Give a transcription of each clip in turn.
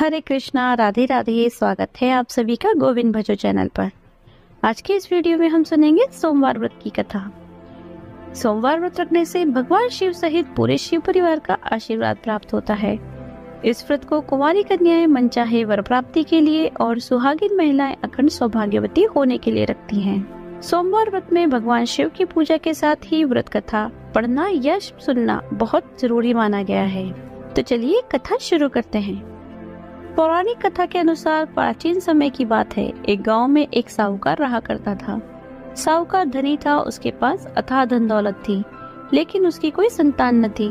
हरे कृष्णा, राधे राधे। स्वागत है आप सभी का गोविंद भजो चैनल पर। आज के इस वीडियो में हम सुनेंगे सोमवार व्रत की कथा। सोमवार व्रत रखने से भगवान शिव सहित पूरे शिव परिवार का आशीर्वाद प्राप्त होता है। इस व्रत को कुंवारी कन्याएं मनचाहे वर प्राप्ति के लिए और सुहागिन महिलाएं अखंड सौभाग्यवती होने के लिए रखती हैं। सोमवार व्रत में भगवान शिव की पूजा के साथ ही व्रत कथा पढ़ना या सुनना बहुत जरूरी माना गया है। तो चलिए कथा शुरू करते हैं। पौराणिक कथा के अनुसार प्राचीन समय की बात है। एक गांव में एक साहूकार रहा करता था। साहूकार धनी था, उसके पास अथाह धन दौलत थी, लेकिन उसकी कोई संतान न थी।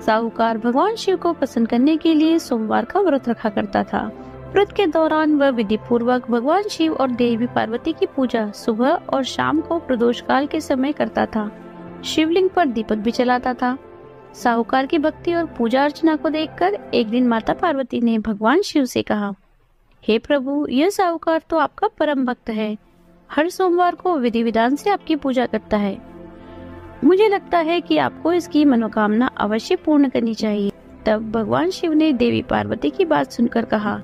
साहूकार भगवान शिव को प्रसन्न करने के लिए सोमवार का व्रत रखा करता था। व्रत के दौरान वह विधि पूर्वक भगवान शिव और देवी पार्वती की पूजा सुबह और शाम को प्रदोष काल के समय करता था। शिवलिंग पर दीपक भी जलाता था। साहूकार की भक्ति और पूजा अर्चना को देखकर एक दिन माता पार्वती ने भगवान शिव से कहा, हे प्रभु, यह साहूकार तो आपका परम भक्त है। हर सोमवार को विधि विधान से आपकी पूजा करता है। मुझे लगता है कि आपको इसकी मनोकामना अवश्य पूर्ण करनी चाहिए। तब भगवान शिव ने देवी पार्वती की बात सुनकर कहा,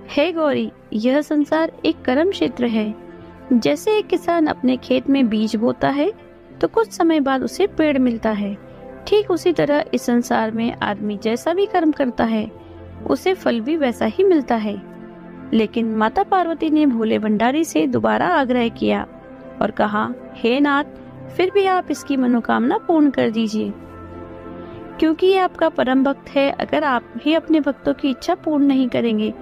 हे गौरी, यह संसार एक कर्म क्षेत्र है। जैसे एक किसान अपने खेत में बीज बोता है तो कुछ समय बाद उसे पेड़ मिलता है, ठीक उसी तरह इस संसार में आदमी जैसा भी कर्म करता है उसे फल भी वैसा ही मिलता है। लेकिन माता पार्वती ने भोले भंडारी से दोबारा आग्रह किया और कहा, हे नाथ, फिर भी आप इसकी मनोकामना पूर्ण कर दीजिए, क्योंकि ये आपका परम भक्त है। अगर आप भी अपने भक्तों की इच्छा पूर्ण नहीं करेंगे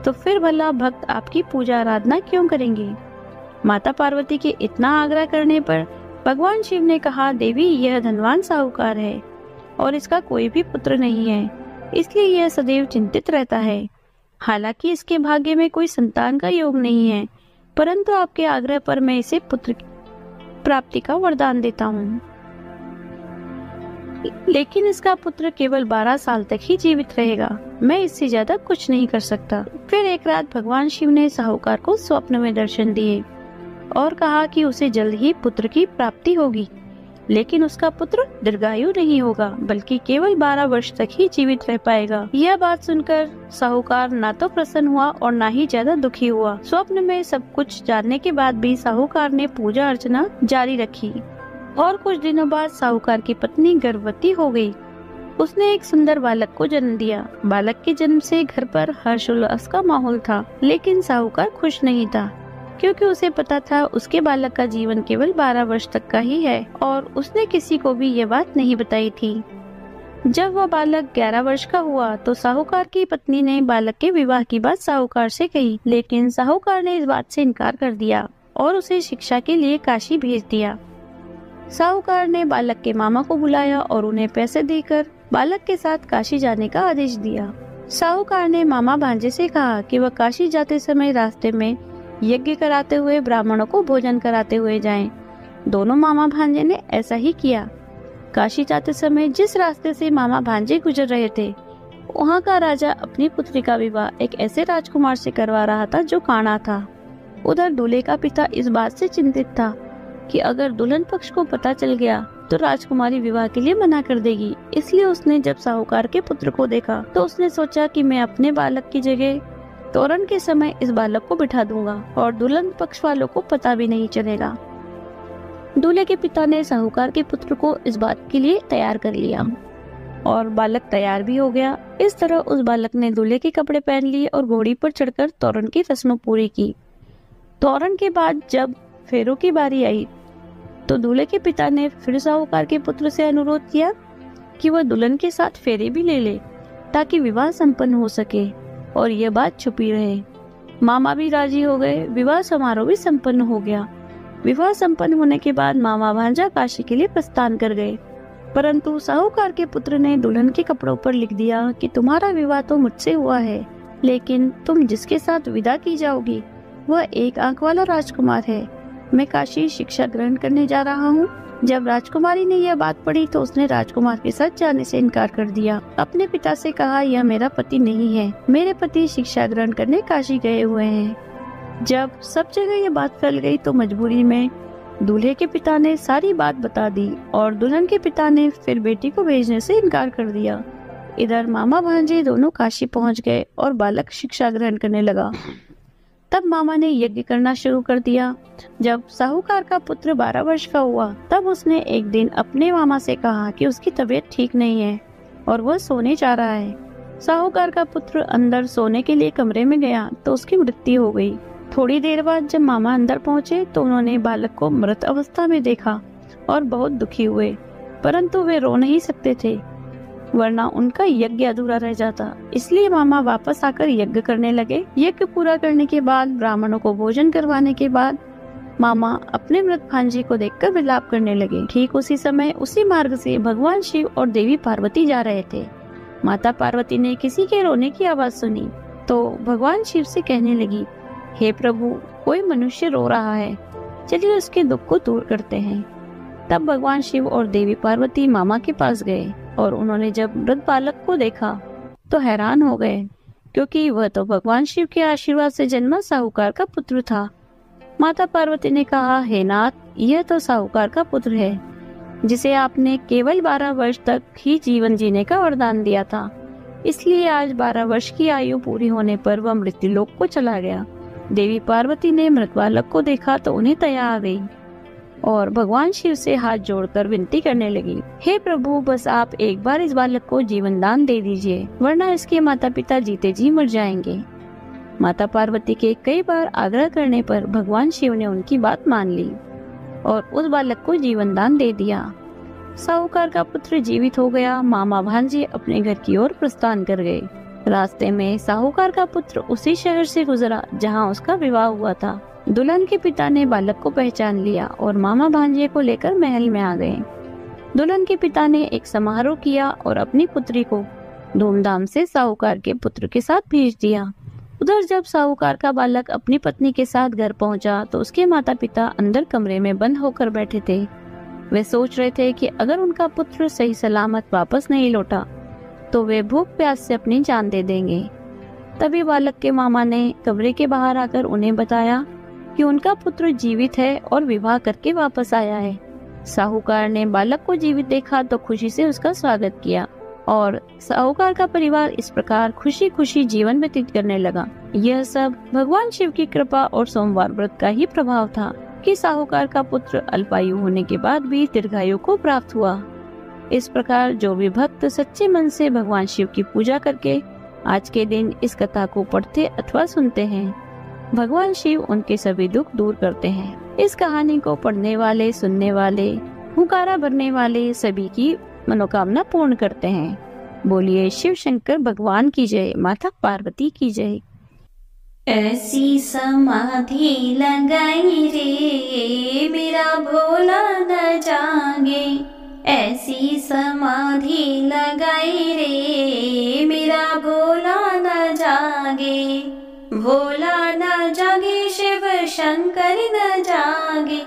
तो फिर भला भक्त आपकी पूजा आराधना क्यों करेंगे। माता पार्वती के इतना आग्रह करने पर भगवान शिव ने कहा, देवी, यह धनवान साहूकार है और इसका कोई भी पुत्र नहीं है, इसलिए यह सदैव चिंतित रहता है। हालांकि इसके भाग्य में कोई संतान का योग नहीं है, परंतु आपके आग्रह पर मैं इसे पुत्र प्राप्ति का वरदान देता हूँ। लेकिन इसका पुत्र केवल 12 साल तक ही जीवित रहेगा। मैं इससे ज्यादा कुछ नहीं कर सकता। फिर एक रात भगवान शिव ने साहूकार को स्वप्न में दर्शन दिए और कहा कि उसे जल्द ही पुत्र की प्राप्ति होगी, लेकिन उसका पुत्र दीर्घायु नहीं होगा, बल्कि केवल 12 वर्ष तक ही जीवित रह पाएगा। यह बात सुनकर साहूकार ना तो प्रसन्न हुआ और ना ही ज्यादा दुखी हुआ। स्वप्न में सब कुछ जानने के बाद भी साहूकार ने पूजा अर्चना जारी रखी और कुछ दिनों बाद साहूकार की पत्नी गर्भवती हो गई। उसने एक सुंदर बालक को जन्म दिया। बालक के जन्म से घर पर हर्षोल्लास का माहौल था, लेकिन साहूकार खुश नहीं था, क्योंकि उसे पता था उसके बालक का जीवन केवल 12 वर्ष तक का ही है और उसने किसी को भी ये बात नहीं बताई थी। जब वह बालक 11 वर्ष का हुआ तो साहूकार की पत्नी ने बालक के विवाह की बात साहूकार से कही, लेकिन साहूकार ने इस बात से इनकार कर दिया और उसे शिक्षा के लिए काशी भेज दिया। साहूकार ने बालक के मामा को बुलाया और उन्हें पैसे देकर बालक के साथ काशी जाने का आदेश दिया। साहूकार ने मामा भांजे से कहा कि वह काशी जाते समय रास्ते में यज्ञ कराते हुए ब्राह्मणों को भोजन कराते हुए जाएं। दोनों मामा भांजे ने ऐसा ही किया। काशी जाते समय जिस रास्ते से मामा भांजे गुजर रहे थे, वहाँ का राजा अपनी पुत्री का विवाह एक ऐसे राजकुमार से करवा रहा था जो काना था। उधर दूल्हे का पिता इस बात से चिंतित था कि अगर दुल्हन पक्ष को पता चल गया तो राजकुमारी विवाह के लिए मना कर देगी। इसलिए उसने जब साहूकार के पुत्र को देखा तो उसने सोचा कि मैं अपने बालक की जगह तोरण के समय इस बालक को बिठा दूंगा और दुल्हन पक्ष वालों को पता भी नहीं चलेगा। दूल्हे के पिता ने साहूकार के पुत्र को इस बात के लिए तैयार कर लिया और बालक तैयार भी हो गया। इस तरह उस बालक ने दूल्हे के कपड़े पहन लिए और घोड़ी पर चढ़कर तोरण की रस्म पूरी की। तोरण के बाद जब फेरों की बारी आई तो दूल्हे के पिता ने फिर साहूकार के पुत्र से अनुरोध किया कि वह दुल्हन के साथ फेरे भी ले ले ताकि विवाह संपन्न हो सके और यह बात छुपी रहे। मामा भी राजी हो गए। विवाह समारोह भी संपन्न हो गया। विवाह संपन्न होने के बाद मामा भांजा काशी के लिए प्रस्थान कर गए, परंतु साहूकार के पुत्र ने दुल्हन के कपड़ों पर लिख दिया कि तुम्हारा विवाह तो मुझसे हुआ है, लेकिन तुम जिसके साथ विदा की जाओगी वह एक आंख वाला राजकुमार है। मैं काशी शिक्षा ग्रहण करने जा रहा हूँ। जब राजकुमारी ने यह बात पढ़ी तो उसने राजकुमार के साथ जाने से इनकार कर दिया। अपने पिता से कहा, यह मेरा पति नहीं है, मेरे पति शिक्षा ग्रहण करने काशी गए हुए हैं। जब सब जगह यह बात फैल गई तो मजबूरी में दूल्हे के पिता ने सारी बात बता दी और दुल्हन के पिता ने फिर बेटी को भेजने से इनकार कर दिया। इधर मामा भांजे दोनों काशी पहुंच गए और बालक शिक्षा ग्रहण करने लगा। तब मामा ने यज्ञ करना शुरू कर दिया। जब साहूकार का पुत्र 12 वर्ष का हुआ तब उसने एक दिन अपने मामा से कहा कि उसकी तबीयत ठीक नहीं है और वह सोने जा रहा है। साहूकार का पुत्र अंदर सोने के लिए कमरे में गया तो उसकी मृत्यु हो गई। थोड़ी देर बाद जब मामा अंदर पहुंचे तो उन्होंने बालक को मृत अवस्था में देखा और बहुत दुखी हुए, परंतु वे रो नहीं सकते थे वरना उनका यज्ञ अधूरा रह जाता। इसलिए मामा वापस आकर यज्ञ करने लगे। यज्ञ पूरा करने के बाद, ब्राह्मणों को भोजन करवाने के बाद मामा अपने मृत भांजे को देखकर विलाप करने लगे। ठीक उसी समय उसी मार्ग से भगवान शिव और देवी पार्वती जा रहे थे। माता पार्वती ने किसी के रोने की आवाज सुनी तो भगवान शिव से कहने लगी, हे प्रभु, कोई मनुष्य रो रहा है, चलिए उसके दुख को दूर करते हैं। तब भगवान शिव और देवी पार्वती मामा के पास गए और उन्होंने जब मृत बालक को देखा तो हैरान हो गए, क्योंकि वह तो भगवान शिव के आशीर्वाद से जन्मा साहूकार का पुत्र था। माता पार्वती ने कहा, हे नाथ, यह तो साहूकार का पुत्र है जिसे आपने केवल 12 वर्ष तक ही जीवन जीने का वरदान दिया था, इसलिए आज 12 वर्ष की आयु पूरी होने पर वह मृत्युलोक को चला गया। देवी पार्वती ने मृत बालक को देखा तो उन्हें दया आ गई और भगवान शिव से हाथ जोड़कर विनती करने लगी, हे प्रभु, बस आप एक बार इस बालक को जीवन दान दे दीजिए, वरना इसके माता पिता जीते जी मर जाएंगे। माता पार्वती के कई बार आग्रह करने पर भगवान शिव ने उनकी बात मान ली और उस बालक को जीवन दान दे दिया। साहूकार का पुत्र जीवित हो गया। मामा भांजे अपने घर की ओर प्रस्थान कर गए। रास्ते में साहूकार का पुत्र उसी शहर से गुजरा जहां उसका विवाह हुआ था। दुल्हन के पिता ने बालक को पहचान लिया और मामा भांजे को लेकर महल में आ गए। दुल्हन के पिता ने एक समारोह किया और अपनी पुत्री को धूमधाम से साहूकार के पुत्र के साथ भेज दिया। उधर जब साहूकार का बालक अपनी पत्नी के साथ घर पहुंचा तो उसके माता पिता अंदर कमरे में बंद होकर बैठे थे। वे सोच रहे थे कि अगर उनका पुत्र सही सलामत वापस नहीं लौटा तो वे भूख प्यास से अपनी जान दे देंगे। तभी बालक के मामा ने कमरे के बाहर आकर उन्हें बताया कि उनका पुत्र जीवित है और विवाह करके वापस आया है। साहूकार ने बालक को जीवित देखा तो खुशी से उसका स्वागत किया और साहूकार का परिवार इस प्रकार खुशी खुशी जीवन व्यतीत करने लगा। यह सब भगवान शिव की कृपा और सोमवार व्रत का ही प्रभाव था कि साहूकार का पुत्र अल्पायु होने के बाद भी दीर्घायु को प्राप्त हुआ। इस प्रकार जो भी भक्त सच्चे मन से भगवान शिव की पूजा करके आज के दिन इस कथा को पढ़ते अथवा सुनते हैं, भगवान शिव उनके सभी दुख दूर करते हैं। इस कहानी को पढ़ने वाले, सुनने वाले, हुंकारा भरने वाले सभी की मनोकामना पूर्ण करते हैं। बोलिए शिव शंकर भगवान की जय, माता पार्वती की जय। ऐसी समाधि लगाई रे मेरा भोला न जागे, ऐसी समाधि लगाई रे मेरा भोला न जागे, भोला न जागे शिव शंकर न जागे,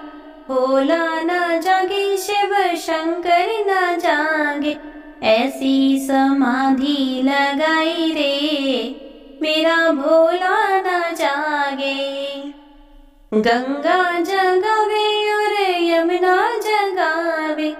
भोला न जागे शिव शंकर न जागे, ऐसी समाधि लगाई रे मेरा भोला न जागे। गंगा जगावे और यमुना जगावे,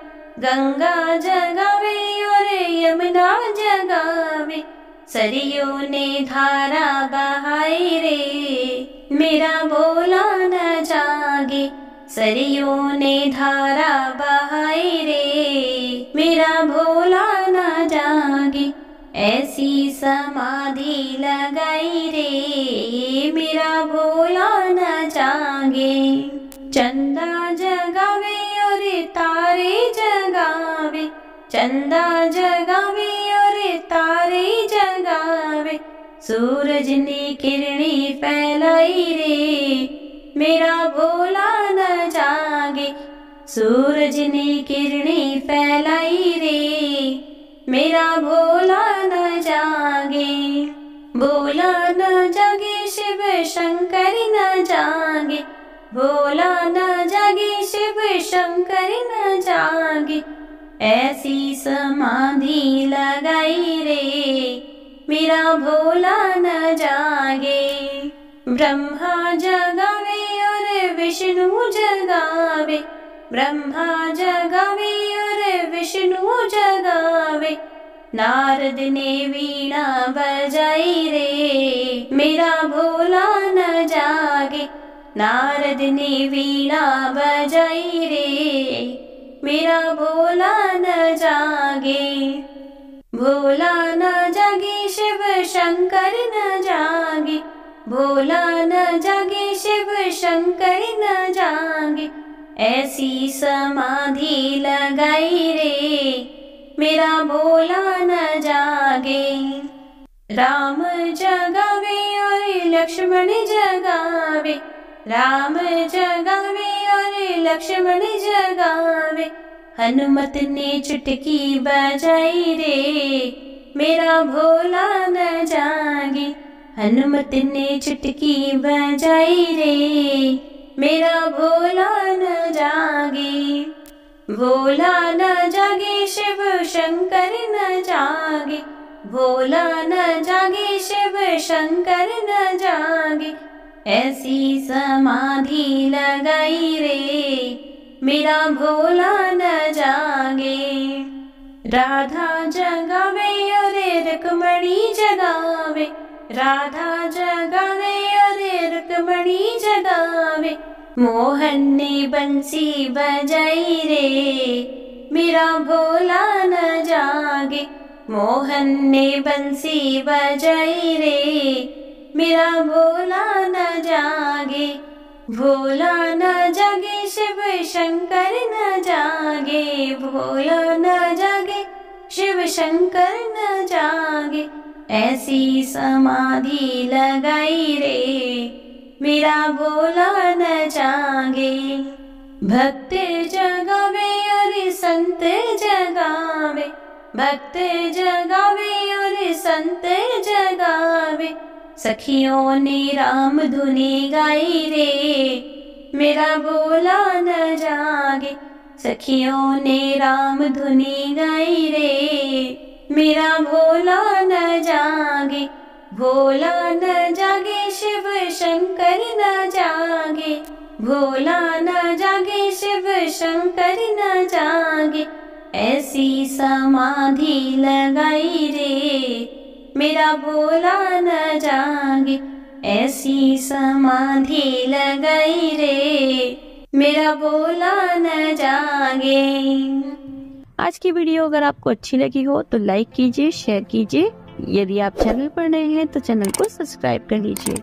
गंगा जगावे और यमुना जगावे, सरयू ने धारा बहाई रे मेरा भोला न जागे, सरयू ने धारा बहाई रे मेरा भोला न जागे, ऐसी समाधि लगाई रे मेरा भोला न जागे। चंदा जगावे और तारे जगावे, चंदा जगावे और तारे जगावे, सूरज ने किरणें फैलाई रे मेरा भोला न जागे, सूरज ने किरणें फैलाई रे मेरा भोला न जागे। भोला न जागे शिव शंकर न जागे, भोला न जागे शिव शंकर न जागे, ऐसी समाधि लगाई रे मेरा भोला न जागे। ब्रह्मा जगावे और विष्णु जगावे, ब्रह्मा जगावे और विष्णु जगावे, नारद ने वीणा बजाई रे, मेरा भोला न जागे। नारद ने वीणा बजाई रे, मेरा भोला न जागे। भोला न जागे शिव शंकर न जागे, भोला न जागे शिव शंकर न जागे। ऐसी समाधि लगाई रे, मेरा भोला न जागे। राम जगावे और लक्ष्मण जगावे, राम जगावे और लक्ष्मण जगावे। हनुमत ने चुटकी बजाई रे, मेरा भोला न जागे। हनुमत ने चुटकी बजाई रे, मेरा भोला न जागे। भोला न जागे शिव शंकर न जागे, भोला न जागे शिव शंकर न जागे। ऐसी समाधि लगाई रे, मेरा भोला न जागे। राधा जगावे और रुक्मणी जगावे, राधा जगावे और रुक्मणी जगावे। मोहन ने बंसी बजाई रे, मेरा भोला न जागे। मोहन ने बंसी बजाई रे, मेरा भोला न जागे। भोला न जागे शिव शंकर न जागे, भोला न जागे शिव शंकर न जागे। ऐसी समाधि लगाई रे, मेरा भोला न जागे। भक्त जगावे और संत जगावे, भक्त जगावे और संत जगावे। सखियों ने राम धुनी गाई रे, मेरा भोला न जागे। सखियों ने राम धुनी गाई रे, मेरा भोला न जागे। भोला न जागे शिव शंकर न जागे, भोला न जागे शिव शंकर न जागे। ऐसी समाधि लगाई रे, मेरा भोला न जागे। ऐसी समाधि लगाई रे, मेरा भोला न जागे। आज की वीडियो अगर आपको अच्छी लगी हो तो लाइक कीजिए, शेयर कीजिए। यदि आप चैनल पर नए हैं तो चैनल को सब्सक्राइब कर लीजिए।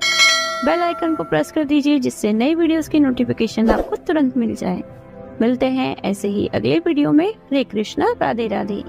बेल आइकन को प्रेस कर दीजिए जिससे नई वीडियोस की नोटिफिकेशन आपको तुरंत मिल जाए। मिलते हैं ऐसे ही अगले वीडियो में। हरे कृष्णा, राधे राधे।